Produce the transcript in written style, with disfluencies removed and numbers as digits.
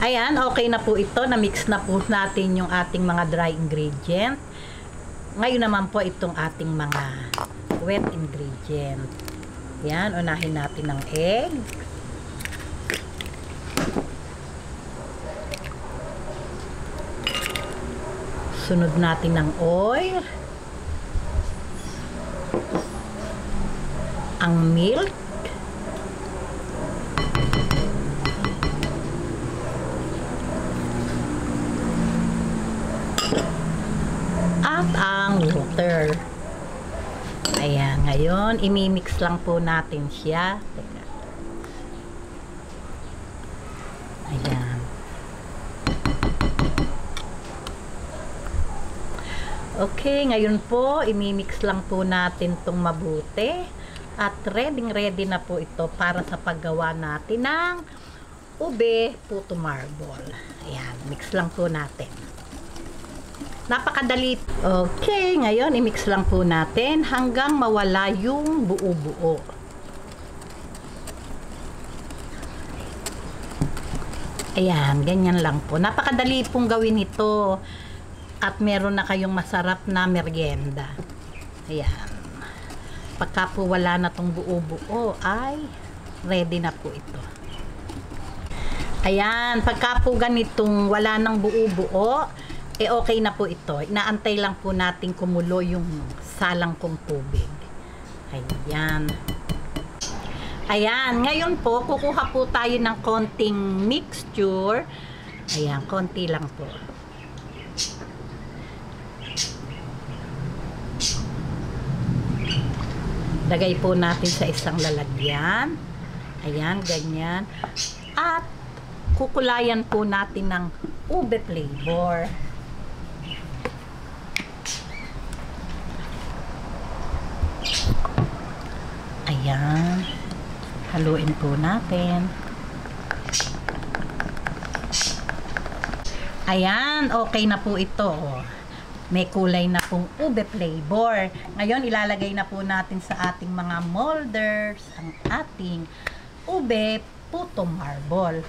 Ayan, okay na po ito. Na-mix na po natin yung ating mga dry ingredient. Ngayon naman po itong ating mga wet ingredient. Ayan, unahin natin ng egg. Sunod natin ng oil. Ang milk. At ang water. Ayan, ngayon imimix lang po natin siya. Teka. Ayan. Okay, ngayon po, imimix lang po natin itong mabuti. At ready na po ito para sa paggawa natin ng ube puto marble. Ayan, mix lang po natin. Napakadali. Okay, ngayon, imix lang po natin hanggang mawala yung buo-buo. Ayan, ganyan lang po. Napakadali pong gawin ito. At meron na kayong masarap na merienda. Ayan. Pagka po wala na tong buo-buo, ay ready na po ito. Ayan. Pagka po ganitong wala nang buo-buo, okay na po ito. Inaantay lang po natin kumulo yung salang kong tubig. Ayan. Ayan. Ngayon po, kukuha po tayo ng konting mixture. Ayan. Konti lang po. Lagay po natin sa isang lalagyan. Ayan, ganyan. At kukulayan po natin ng ube flavor. Ayan. Haluin po natin. Ayan, okay na po ito. May kulay na pong ube flavor. Ngayon, ilalagay na po natin sa ating mga molders ang ating ube puto marble.